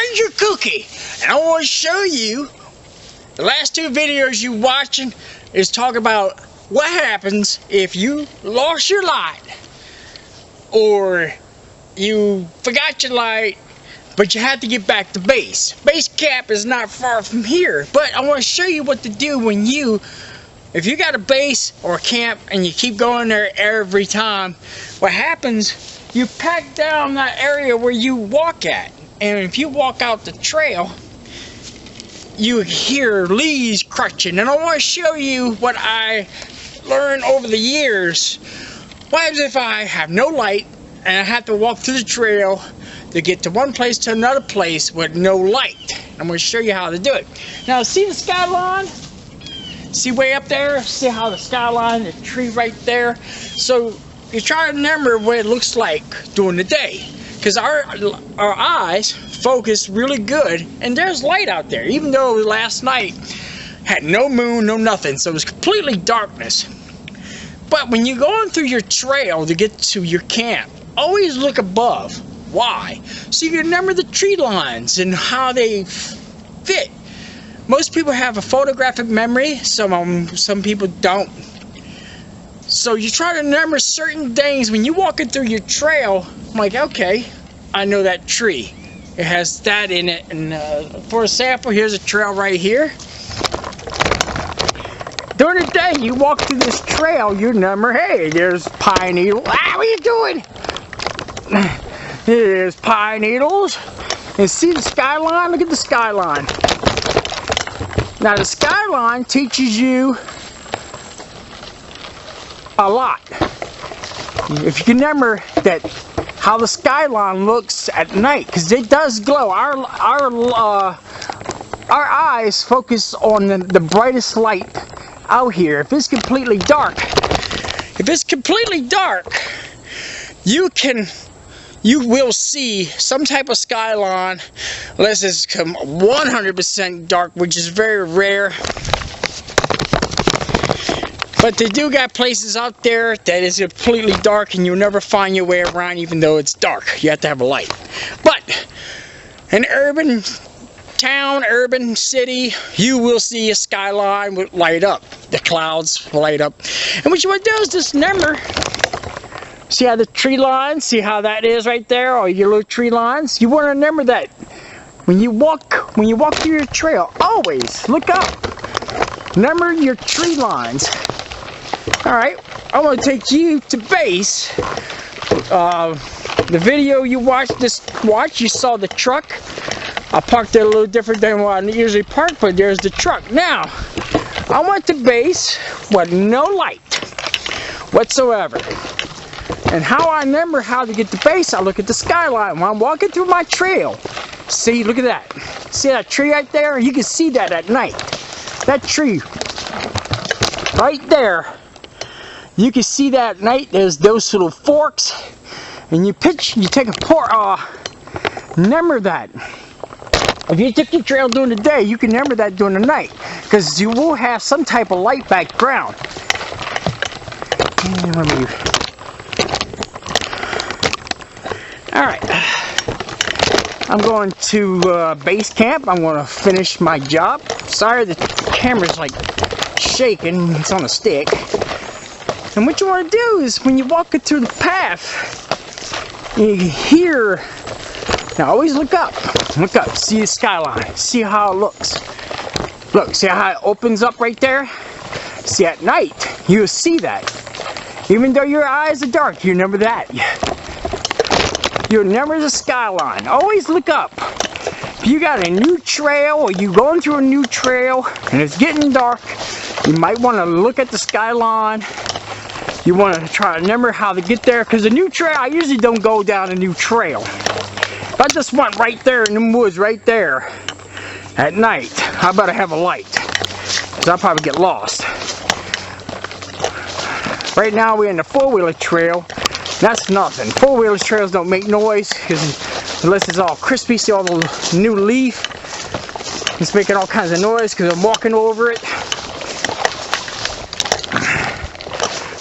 here's your Kooky, and I want to show you the last two videos you watching is talk about what happens if you lost your light or you forgot your light, but you had to get back to base. Base camp is not far from here, but I want to show you what to do when if you got a base or a camp and you keep going there every time. What happens, you pack down that area where you walk at, and if you walk out the trail, you hear leaves crunching. And I want to show you what I learned over the years. What happens if I have no light and I have to walk through the trail to get to one place to another place with no light? I'm going to show you how to do it. Now, see the skyline? See way up there? See how the skyline, the tree right there? So you try to remember what it looks like during the day, because our eyes focus really good, and there's light out there, even though last night had no moon, no nothing, so it was completely darkness. But when you're going through your trail to get to your camp, always look above. Why? So you can remember the tree lines and how they fit. Most people have a photographic memory, some people don't. So you try to remember certain things when you're walking through your trail. I'm like, okay, I know that tree. It has that in it. And for a sample, here's a trail right here. During the day, you walk through this trail, you remember, hey, there's pine needles. Ah, what are you doing? There's pine needles. And see the skyline? Look at the skyline. Now the skyline teaches you a lot. If you can remember that, how the skyline looks at night, because it does glow. Our eyes focus on the brightest light out here. If it's completely dark, you will see some type of skyline, unless it's 100% dark, which is very rare. But they do got places out there that is completely dark and you'll never find your way around even though it's dark. You have to have a light. But an urban town, urban city, you will see a skyline with light up. The clouds light up. And what you want to do is just remember, see how the tree lines, see how that is right there, all your little tree lines? You want to remember that when you walk through your trail, always look up. Remember your tree lines. Alright, I want to take you to base. The video you watched, you saw the truck. I parked it a little different than what I usually park, but there's the truck. Now, I went to base with no light whatsoever. And how I remember how to get to base, I look at the skyline when I'm walking through my trail. See, look at that. See that tree right there? You can see that at night. That tree right there. You can see that at night. There's those little forks. And you take a pour. Remember that. If you took your trail during the day, you can remember that during the night, because you will have some type of light background. Alright, I'm going to base camp. I'm going to finish my job. Sorry, the camera's like shaking. It's on a stick. And what you want to do is when you're walking through the path, you hear. Now always look up, see the skyline, see how it looks. Look, see how it opens up right there? See, at night, you'll see that. Even though your eyes are dark, you remember that. You remember the skyline. Always look up. If you got a new trail, or you going through a new trail, and it's getting dark, you might want to look at the skyline. You want to try to remember how to get there, because the new trail, I usually don't go down a new trail. If I just went right there in the woods, right there, at night, I better have a light, because I'll probably get lost. Right now we're in the four-wheeler trail. That's nothing. Four-wheeler trails don't make noise, because unless it's all crispy, see all the new leaf, it's making all kinds of noise because I'm walking over it.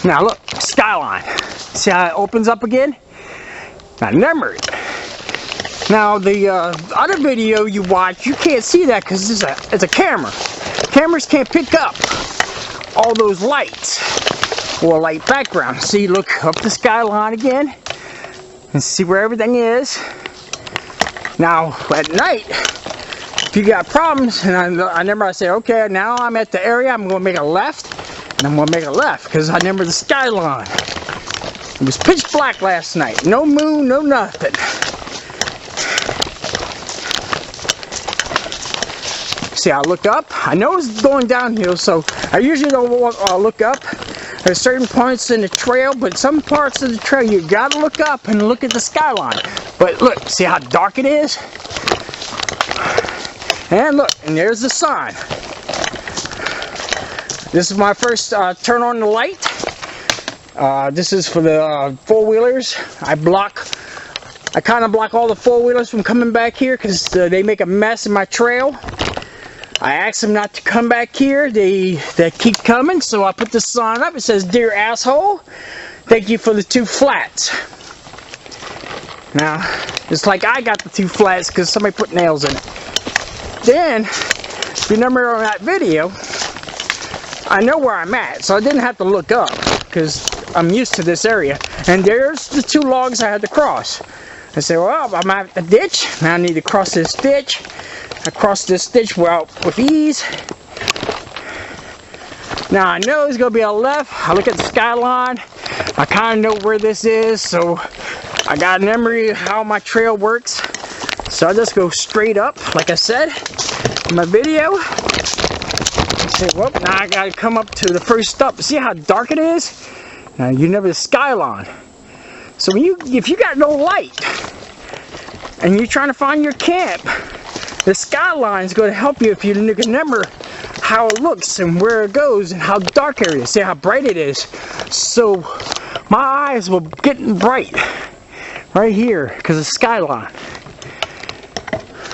Now look, skyline. See how it opens up again? Now remember it. Now the other video you watch, you can't see that because it's a camera. Cameras can't pick up all those lights or light background. See, look up the skyline again and see where everything is. Now at night, if you got problems, and I remember I said, okay, now I'm at the area, I'm going to make a left, and I'm going to make a left because I remember the skyline. It was pitch black last night. No moon, no nothing. See, I look up. I know it's going downhill, so I usually don't look up. There's certain points in the trail, but some parts of the trail you gotta look up and look at the skyline. But look, see how dark it is? And look, and there's the sign. This is my first turn on the light. This is for the four-wheelers. I kind of block all the four-wheelers from coming back here because they make a mess in my trail. I asked them not to come back here. They keep coming, so I put the sign up. It says, "Dear asshole, thank you for the 2 flats." Now, it's like I got the 2 flats because somebody put nails in it. Then, if you remember on that video, I know where I'm at, so I didn't have to look up because I'm used to this area. And there's the 2 logs I had to cross. I said, well, I'm at the ditch. Now I need to cross this ditch. I crossed this ditch with ease. Now I know there's going to be a left. I look at the skyline. I kind of know where this is, so I got a memory of how my trail works. So I just go straight up, like I said in my video. I say, well, now I got to come up to the first stop. See how dark it is? Now you know the skyline. So if you got no light and you're trying to find your camp, the skyline is going to help you if you remember how it looks and where it goes and how dark it is. See how bright it is. So my eyes were getting bright right here because of the skyline.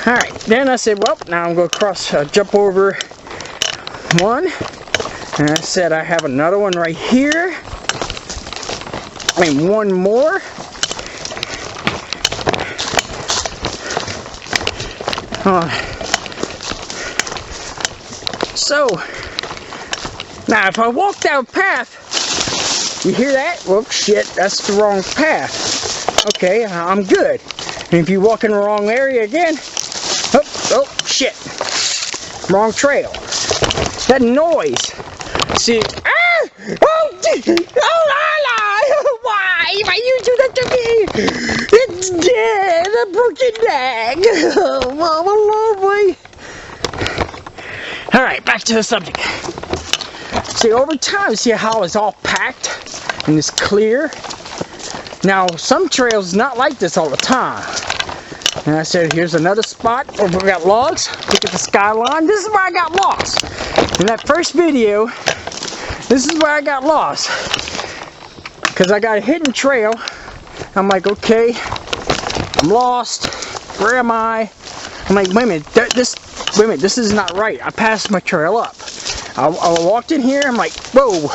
Alright, then I said, well, now I'm going to jump over one. And I said I have another one right here. And one more. So, now if I walk down path, you hear that? Whoop, shit, that's the wrong path. Okay, I'm good. And if you walk in the wrong area again, oh, shit, wrong trail. That noise. See, why you do that to me? It's dead, a broken neck. Oh, lovely. Alright, back to the subject. See, over time, see how it's all packed and it's clear? Now, some trails not like this all the time. And I said, here's another spot where we got logs. Look at the skyline. This is where I got lost. In that first video, this is where I got lost. Because I got a hidden trail. I'm like, okay, I'm lost. Where am I? I'm like, wait a minute, this is not right. I passed my trail up. I walked in here, I'm like, whoa,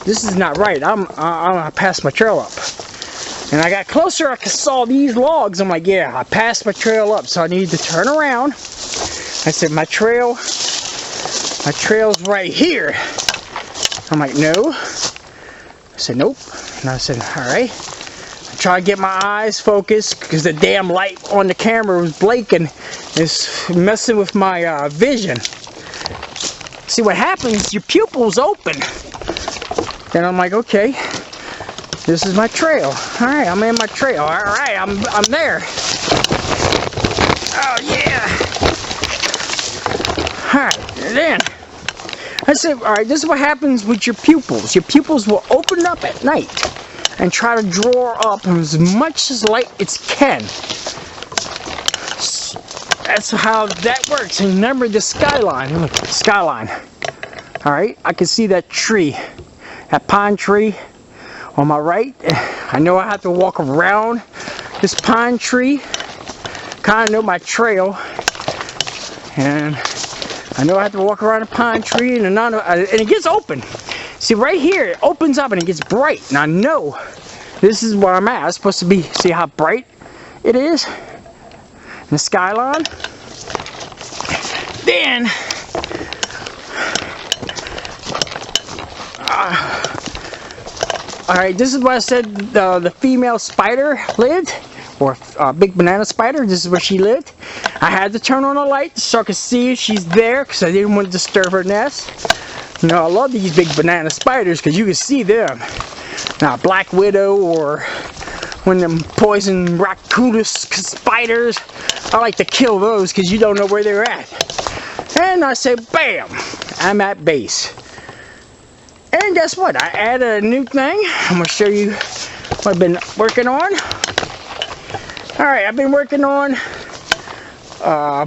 this is not right. I passed my trail up. And I got closer, I saw these logs. I'm like, yeah, I passed my trail up, so I need to turn around. I said, my trail's right here. I'm like, no. I said, nope. And I said, alright. I try to get my eyes focused because the damn light on the camera was blinking. It's messing with my vision. See what happens, your pupils open. Then I'm like, okay, this is my trail. Alright, I'm in my trail. Alright, I'm there. Oh yeah. Alright, and then I said, alright, this is what happens with your pupils. Your pupils will open up at night and try to draw up as much as light as can. That's how that works. And remember the skyline. Look, skyline. Alright, I can see that tree. That pine tree on my right. I know I have to walk around this pine tree. Kind of know my trail. And I know I have to walk around a pine tree and it gets open. See right here, it opens up and it gets bright. And I know this is where I'm at. I'm supposed to be, see how bright it is? the skyline. Then alright, this is where I said the female spider lived, or big banana spider. This is where she lived. I had to turn on the light so I could see if she's there, because I didn't want to disturb her nest. You know, I love these big banana spiders because you can see them. Now, black widow or one of them poison raccoon spiders, I like to kill those because you don't know where they're at. And I say, bam, I'm at base. And guess what? I added a new thing. I'm going to show you what I've been working on. Alright, I've been working on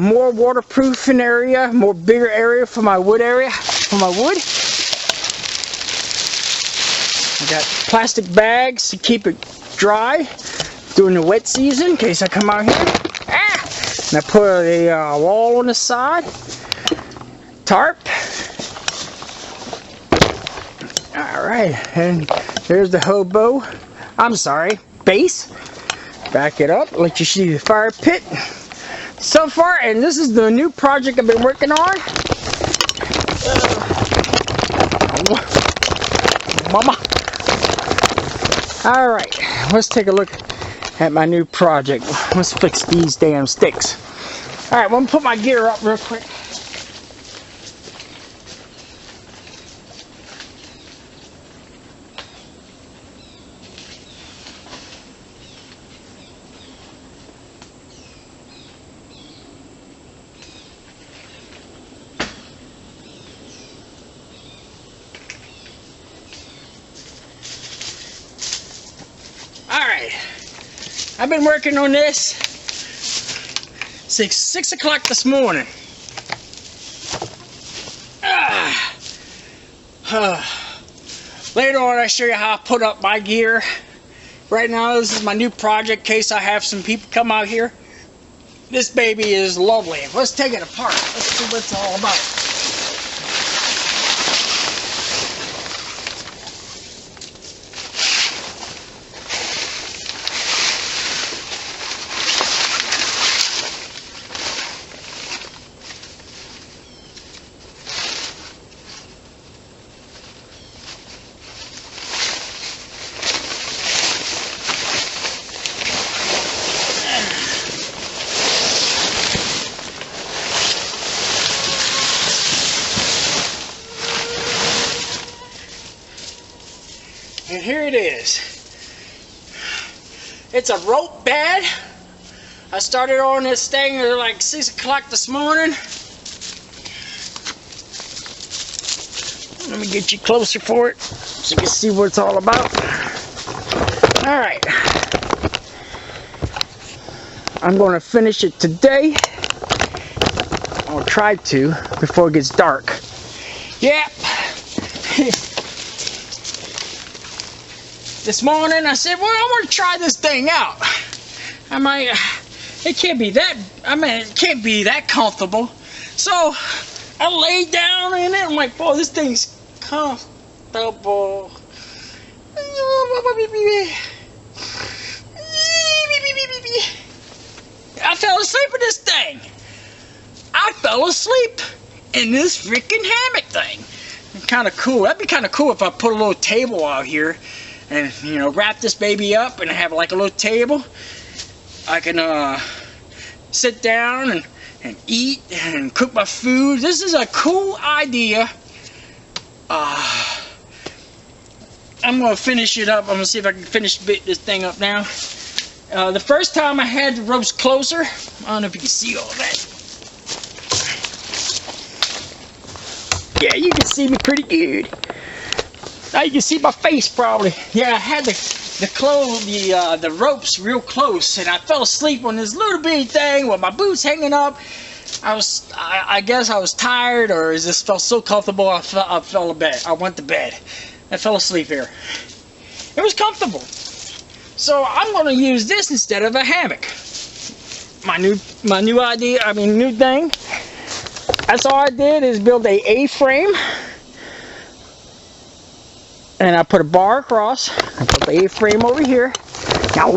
more waterproofing area, more bigger area for my wood area. I got plastic bags to keep it dry during the wet season in case I come out here. And I put a wall on the side, tarp. Alright, and there's the hobo. I'm sorry, base. Back it up, let you see the fire pit. So far, and this is the new project I've been working on. Mama. Alright, let's take a look at my new project. Let's fix these damn sticks. Alright, I'm going to put my gear up real quick. Alright, I've been working on this since 6 o'clock this morning. Later on, I'll show you how I put up my gear. Right now, this is my new project in case I have some people come out here. This baby is lovely. Let's take it apart. Let's see what it's all about. And here it is. It's a rope bed. I started on this thing at like 6 o'clock this morning. Let me get you closer for it so you can see what it's all about. Alright. I'm going to finish it today. I'll try to before it gets dark. Yep. This morning I said, well, I want to try this thing out. I might, it can't be that, it can't be that comfortable. So I laid down in it. I'm like, boy, this thing's comfortable. I fell asleep in this thing. I fell asleep in this freaking hammock thing. Kind of cool. That'd be kind of cool if I put a little table out here and, you know, wrap this baby up and have like a little table. I can sit down and eat and cook my food. This is a cool idea. I'm going to finish it up. I'm going to see if I can finish this thing up now. The first time I had the ropes closer, I don't know if you can see all that. Yeah, you can see me pretty good. Now you can see my face probably. Yeah, I had the ropes real close, and I fell asleep on this little bitty thing with my boots hanging up. I guess I was tired, or it just felt so comfortable. I fell to bed. I went to bed. I fell asleep here. It was comfortable. So I'm going to use this instead of a hammock. My new idea. I mean, new thing. That's all I did is build a A-frame, and I put a bar across. I put the A-frame over here. Now,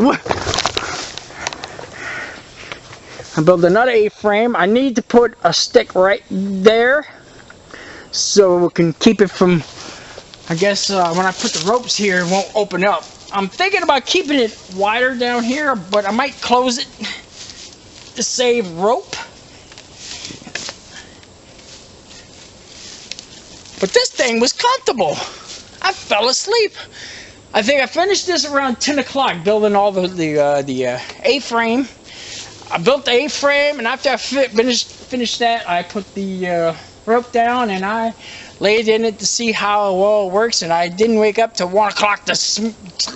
I built another A-frame. I need to put a stick right there so we can keep it from, I guess when I put the ropes here, it won't open up. I'm thinking about keeping it wider down here, but I might close it to save rope. But this thing was comfortable. I fell asleep. I think I finished this around 10 o'clock, building all the A-frame. I built the A-frame, and after I finished that, I put the rope down, and I laid in it to see how well it works, and I didn't wake up till 1 o'clock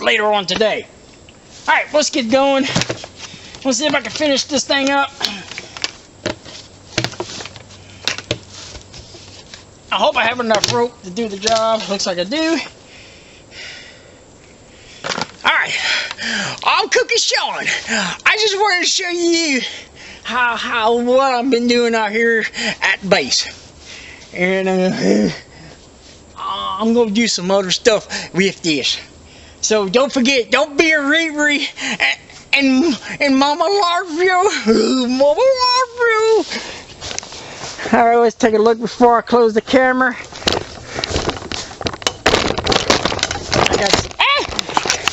later on today. Alright, let's get going. Let's see if I can finish this thing up. I hope I have enough rope to do the job. Looks like I do. Alright, I'm Kooky Sean. I just wanted to show you what I've been doing out here at base. And I'm going to do some other stuff with this. So don't forget, don't be a Riri. And Mama loves you. Mama loves you. Alright, let's take a look before I close the camera.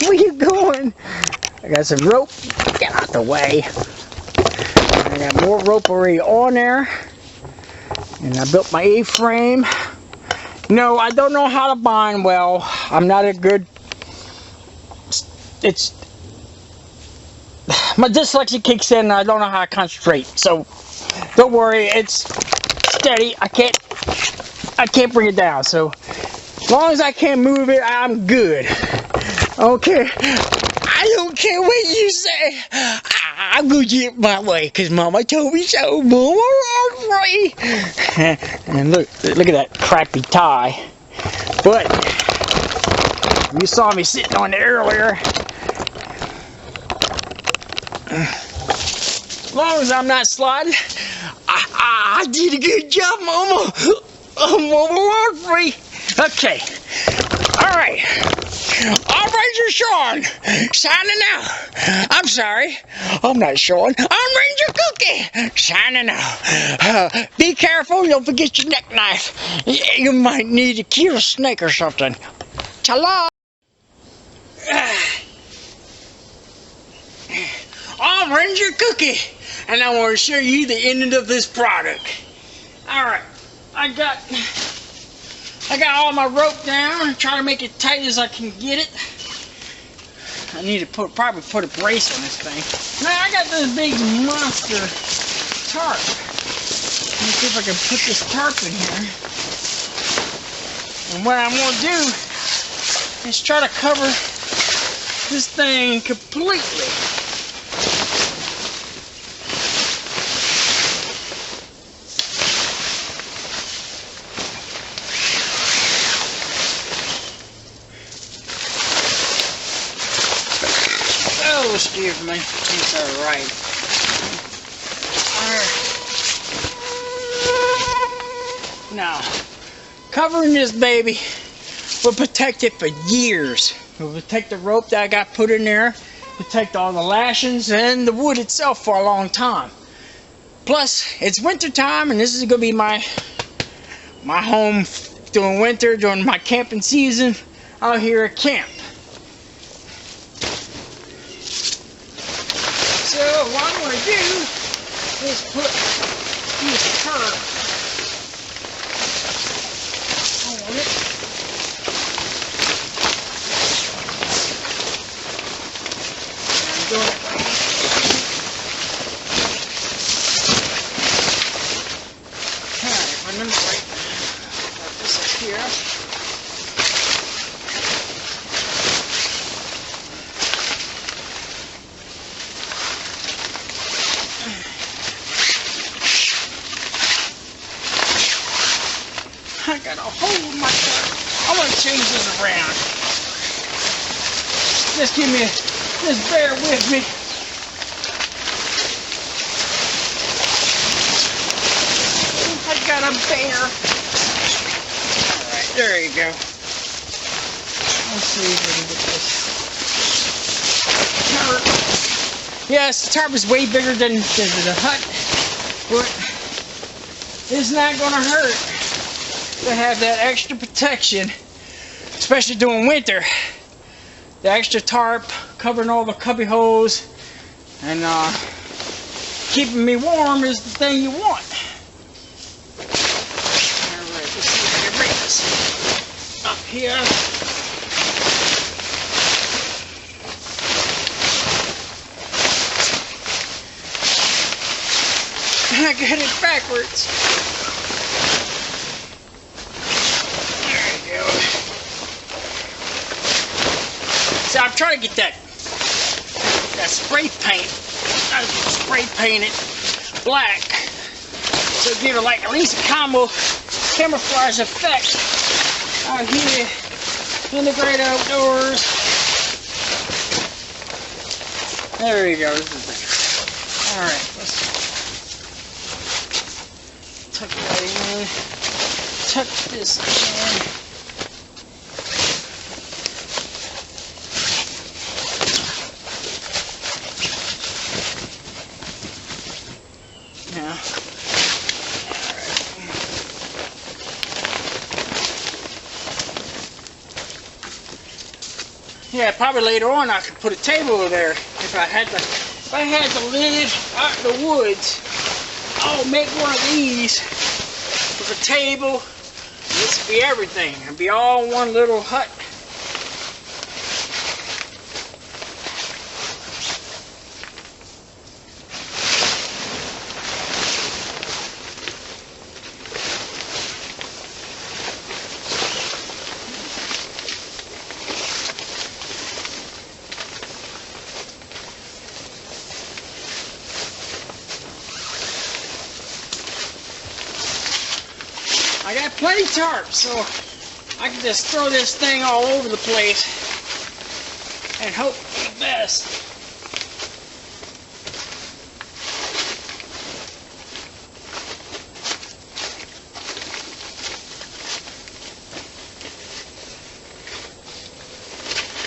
Where you going? I got some rope. Get out the way. I got more rope already on there. And I built my A-frame. No, I don't know how to bind well. I'm not a good... My dyslexia kicks in and I don't know how to concentrate. So, don't worry. It's steady. I can't bring it down. So, as long as I can't move it, I'm good. Okay, I don't care what you say. I'm gonna get it my way, cause Mama told me so. Mama loves me. And look at that crappy tie. But you saw me sitting on it earlier. As long as I'm not sliding, I did a good job, Mama. Mama loves me. Okay. All right. I'm Ranger Sean, signing out. I'm sorry, I'm not Sean. I'm Ranger Kooky, signing out. Be careful, don't forget your neck knife. You might need to kill a snake or something. Ta-la! I'm Ranger Kooky, and I want to show you the end of this product. Alright, I got all my rope down and try to make it tight as I can get it. I need to probably put a brace on this thing. Now I got this big monster tarp. Let me see if I can put this tarp in here. And what I'm going to do is try to cover this thing completely. Oh, excuse me. It's alright. Now, covering this baby will protect it for years. It will protect the rope that I got put in there, protect all the lashings and the wood itself for a long time. Plus, it's winter time, and this is going to be my home during winter, during my camping season out here at camp. So what I'm going to do is put this tarp on it. I'm doing it right. Alright, if I remember right, put this up here. I got a hole in my car. I'm going to change this around. Just bear with me. I got a bear. Alright, there you go. Let's see if we can get this. Yes, the tarp is way bigger than the hut, but it's not gonna hurt to have that extra protection, especially during winter. The extra tarp covering all the cubby holes and keeping me warm is the thing you want. Alright, let's see if I can bring this up here. I got it backwards. There you go. So I'm trying to get that spray paint. I spray paint it black, so give it like at least a camouflage effect out here in the great outdoors. There you go. This is better. All right, let's tuck that in. Tuck this in. Yeah. Yeah, probably later on I could put a table over there if I had to live out in the woods. I'll make one of these with a table. This would be everything. It'd be all one little hut. I got plenty of tarp, so I can just throw this thing all over the place and hope for the best.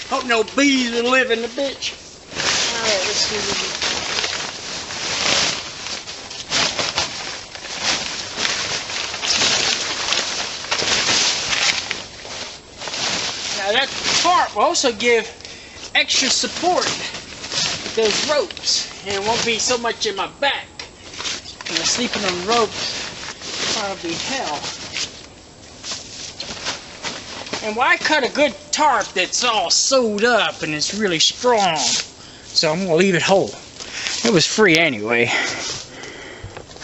Hope no bees will live in the bitch. Alright, let's see what we can. Now that tarp will also give extra support with those ropes, and it won't be so much in my back. You know, sleeping on ropes probably be hell. And why cut a good tarp that's all sewed up and it's really strong? So I'm gonna leave it whole. It was free anyway.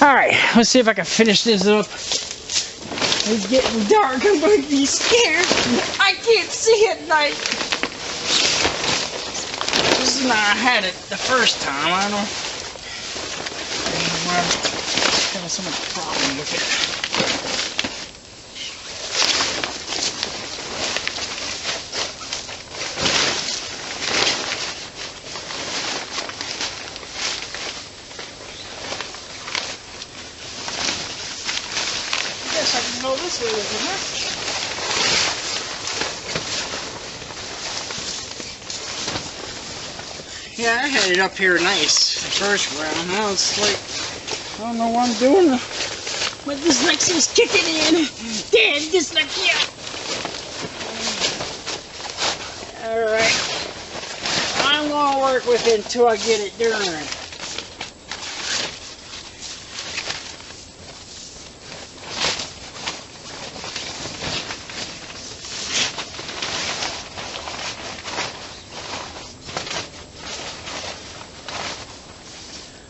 Alright, let's see if I can finish this up. It's getting dark, I'm going to be scared. I can't see at night. This is not how I had it the first time. I don't know why I'm having so much problem with it. I can go this way with it, huh? Yeah, I had it up here nice the first round. Now it's like, I don't know what I'm doing. My dyslexia's kicking in. Damn dyslexia. Alright. I'm gonna work with it until I get it done.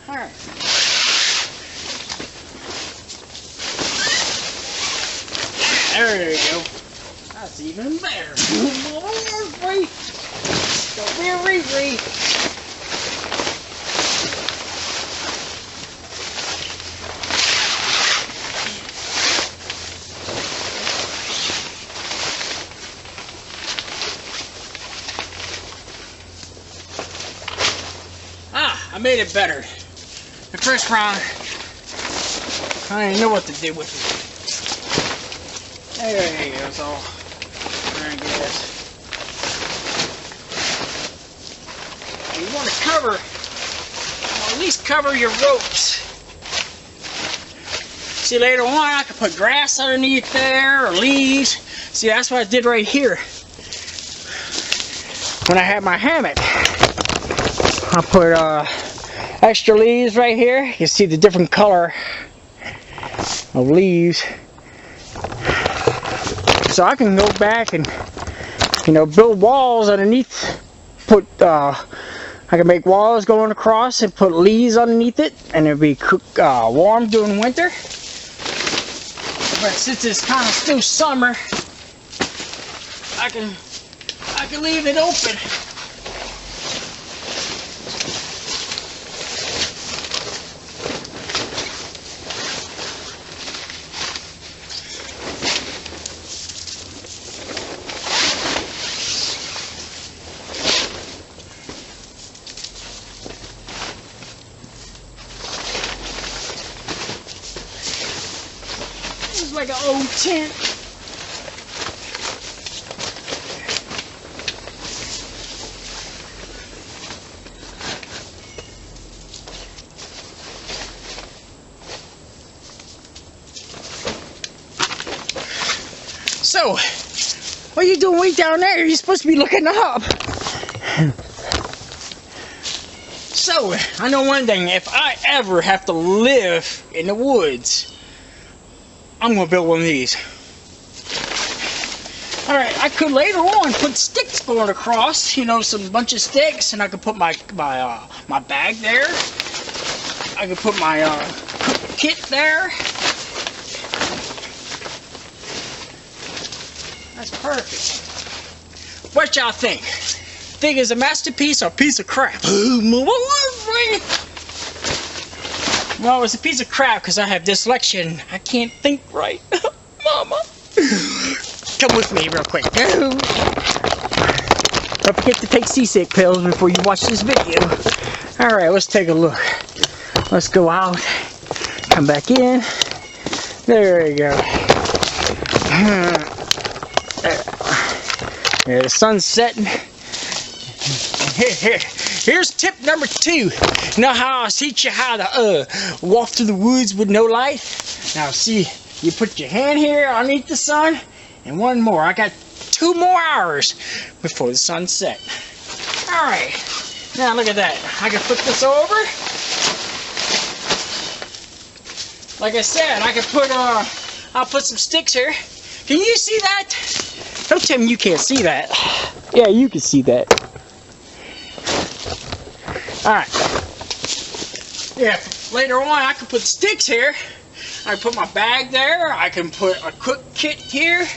Alright. There you go. That's even better. Don't be a re-re. I made it better. The first round, I didn't know what to do with it. There you go, so I guess. You want to cover at least cover your ropes. See, later on I could put grass underneath there or leaves. See, that's what I did right here. When I had my hammock, I put extra leaves right here. You can see the different color of leaves. So I can go back and, you know, build walls underneath. I can make walls going across and put leaves underneath it, and it'll be warm during winter. But since it's kind of still summer, I can leave it open. It's like an old tent. So, what are you doing way down there? You're supposed to be looking up. So, I know one thing. If I ever have to live in the woods, I'm going to build one of these. Alright, I could later on put sticks going across, you know, some bunch of sticks, and I could put my bag there. I could put my kit there. That's perfect. What y'all think? Think it's a masterpiece or a piece of crap? Well, it's a piece of crap because I have dyslexia and I can't think right. Mama. Come with me real quick. Don't forget to take seasick pills before you watch this video. Alright, let's take a look. Let's go out. Come back in. There we go. There, the sun's setting. Here's tip number 2. You know how I teach you how to walk through the woods with no light? Now see, you put your hand here underneath the sun, and one more. I got 2 more hours before the sun set. Alright, now look at that. I can put this over. Like I said, I can put, I'll put some sticks here. Can you see that? Don't tell me you can't see that. Yeah, you can see that. Alright. Yeah, later on I can put sticks here. I can put my bag there. I can put a cook kit here.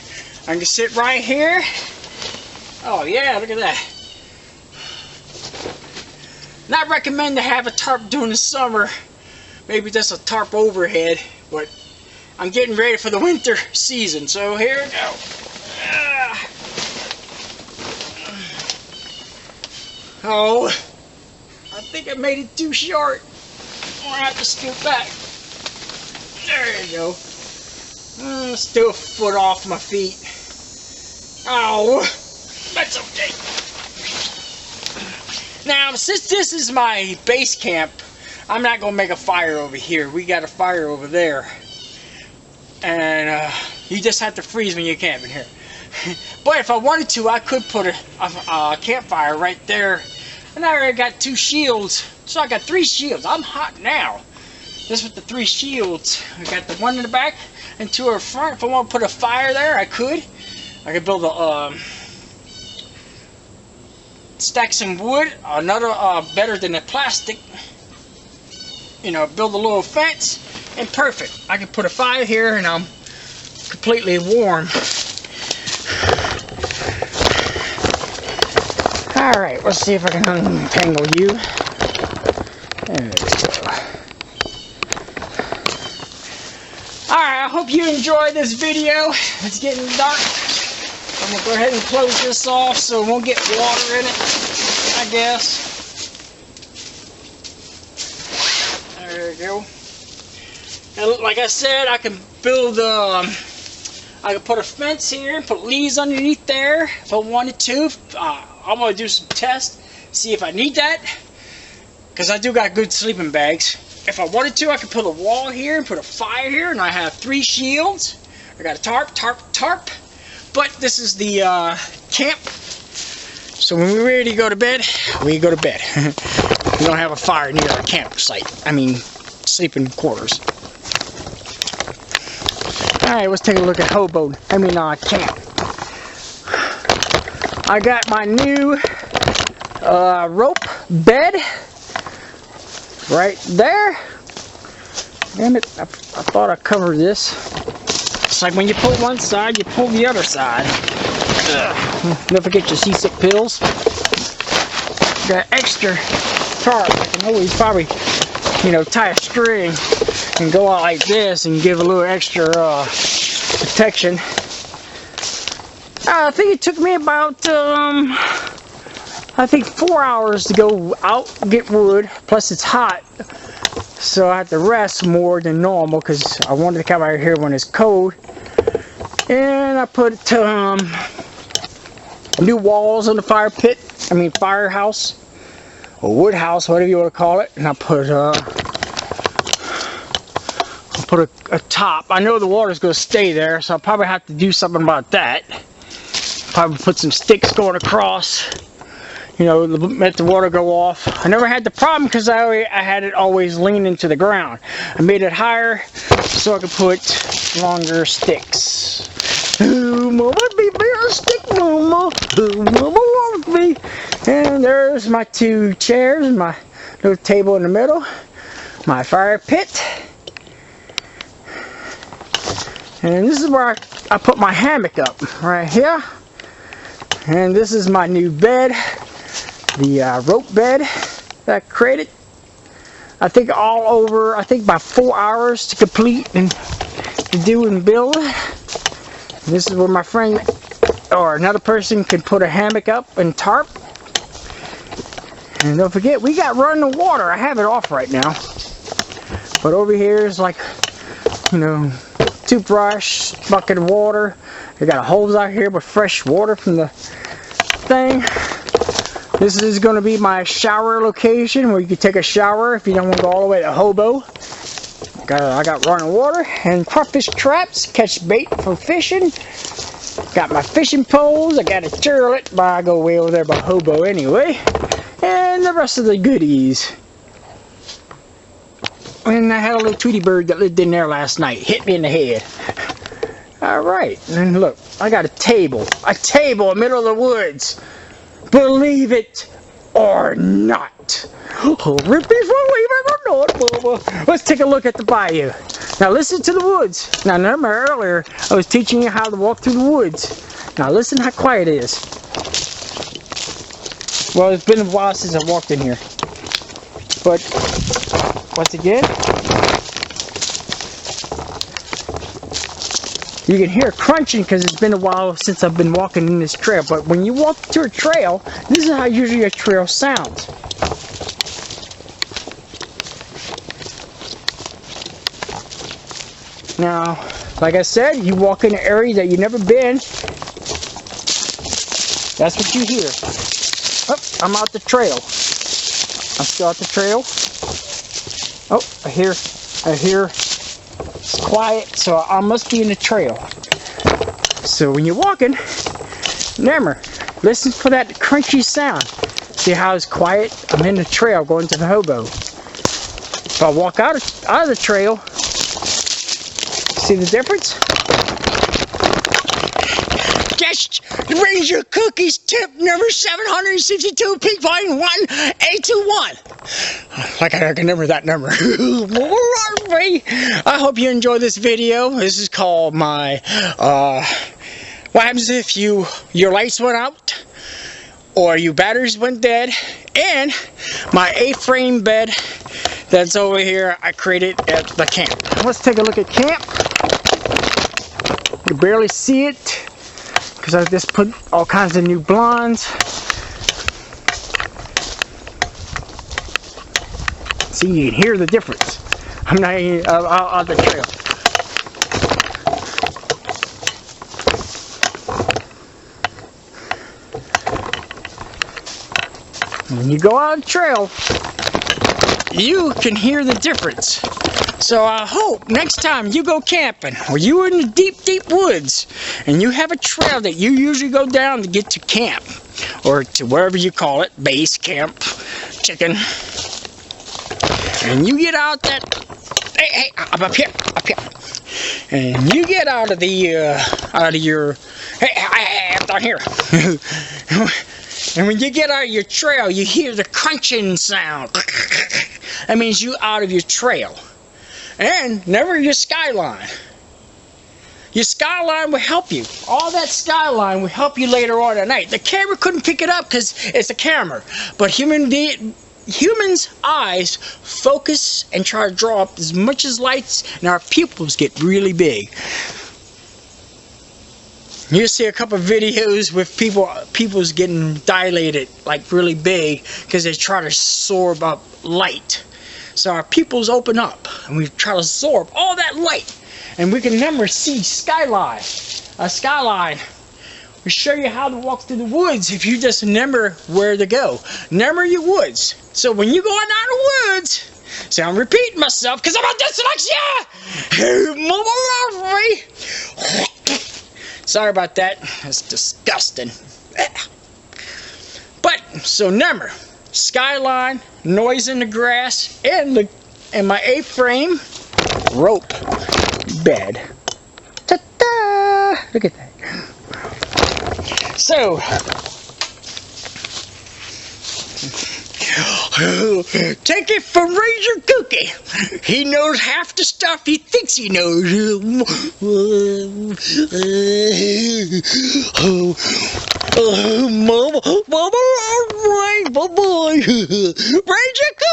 I can sit right here. Oh yeah, look at that. Not recommend to have a tarp during the summer. Maybe just a tarp overhead, but I'm getting ready for the winter season, so here we go. Oh, I think I made it too short. I'm gonna have to scoot back. There you go. Still a foot off my feet. Oh, that's okay. Now, since this is my base camp, I'm not gonna make a fire over here. We got a fire over there. And you just have to freeze when you're camping here. But if I wanted to, I could put a campfire right there. And I already got 2 shields. So I got 3 shields. I'm hot now. This with the 3 shields. I got the 1 in the back and 2 in front. If I want to put a fire there, I could. I could build a stack some wood. Another better than the plastic. You know, build a little fence. And perfect. I can put a fire here and I'm completely warm. Alright, let's see if I can untangle you. There we go. Alright, I hope you enjoyed this video. It's getting dark. I'm going to go ahead and close this off so it won't get water in it, I guess. There we go. And like I said, I can build, I can put a fence here and put leaves underneath there if I wanted to. I'm going to do some tests, see if I need that. because I do got good sleeping bags. If I wanted to, I could put a wall here and put a fire here, and I have 3 shields. I got a tarp. But this is the camp. So when we're ready to go to bed, we go to bed. We don't have a fire near our campsite. I mean, sleeping quarters. Alright, let's take a look at camp. I got my new rope bed right there. Damn it, I thought I covered this. It's like when you pull one side, you pull the other side. Ugh. Don't forget your seasick pills. Got extra tarp. I can always probably, tie a string and go out like this and give a little extra protection. I think it took me about 4 hours to go out get wood. Plus it's hot, so I have to rest more than normal because I wanted to come out here when it's cold. And I put new walls on the firehouse or wood house, whatever you want to call it. And I put a top. I know the water's going to stay there, so I'll probably have to do something about that. Probably put some sticks going across, let the water go off. I never had the problem because I had it always leaning to the ground. I made it higher so I could put longer sticks. Ooh, mama, be a stick, mama. Ooh, mama wants me. And there's my 2 chairs and my little table in the middle. My fire pit. And this is where I put my hammock up, right here. And this is my new bed, the rope bed that I created. I think about 4 hours to complete and to do and build. And this is where my friend or another person can put a hammock up and tarp. And don't forget, we got running water. I have it off right now. But over here is like, toothbrush, bucket of water. I got a hose out here with fresh water from the thing. This is going to be my shower location where you can take a shower if you don't want to go all the way to Hobo. I got running water and crawfish traps, catch bait for fishing. Got my fishing poles. I got a turlet, but I go way over there by Hobo anyway. And the rest of the goodies. And I had a little Tweety bird that lived in there last night. Hit me in the head. Alright, and look, I got a table. A table in the middle of the woods. Believe it or not. Rip me for believe it or not, Bubba. Let's take a look at the bayou. Now listen to the woods. Now remember earlier, I was teaching you how to walk through the woods. Now listen how quiet it is. Well, it's been a while since I walked in here. But once again, you can hear crunching because it's been a while since I've been walking in this trail. But when you walk through a trail, this is how usually a trail sounds. Now, like I said, you walk in an area that you've never been. That's what you hear. Oh, I'm out the trail. I'm still out the trail. Oh, I hear it's quiet, so I must be in the trail. So when you're walking, remember, listen for that crunchy sound. See how it's quiet? I'm in the trail going to the Hobo. If I walk out of the trail, see the difference? Guest Ranger Cookies tip number 762, peak volume 1A21. Like I can remember that number. I hope you enjoyed this video. This is called my what happens if your lights went out or your batteries went dead, and my A-frame bed that's over here I created at the camp. Let's take a look at camp. You can barely see it because I just put all kinds of new blinds. See, you can hear the difference. I'm not even on the trail. When you go on the trail, you can hear the difference. So I hope next time you go camping, or you're in the deep, deep woods, and you have a trail that you usually go down to get to camp, or to wherever you call it, base camp, chicken, and you get out that, hey, I'm up here, and you get out of your, hey, I'm down here. And when you get out of your trail, you hear the crunching sound. That means you out of your trail. And never your skyline. Your skyline will help you. All that skyline will help you later on at night. The camera couldn't pick it up because it's a camera. But humans' eyes focus and try to draw up as much as lights, and our pupils get really big. You see a couple of videos with people's getting dilated, like really big, because they try to absorb up light. So our pupils open up, and we try to absorb all that light, and we can never see skyline. A skyline will show you how to walk through the woods if you just remember where to go. Remember your woods. So when you go out in the woods, see, I'm repeating myself because I'm a dyslexia. Sorry about that. That's disgusting. But so remember, skyline, noise in the grass, and my A-frame rope bed. Ta-da! Look at that. So take it from Ranger Kooky. He knows half the stuff he thinks he knows. Mama, all right, bye-bye. Ranger Kooky.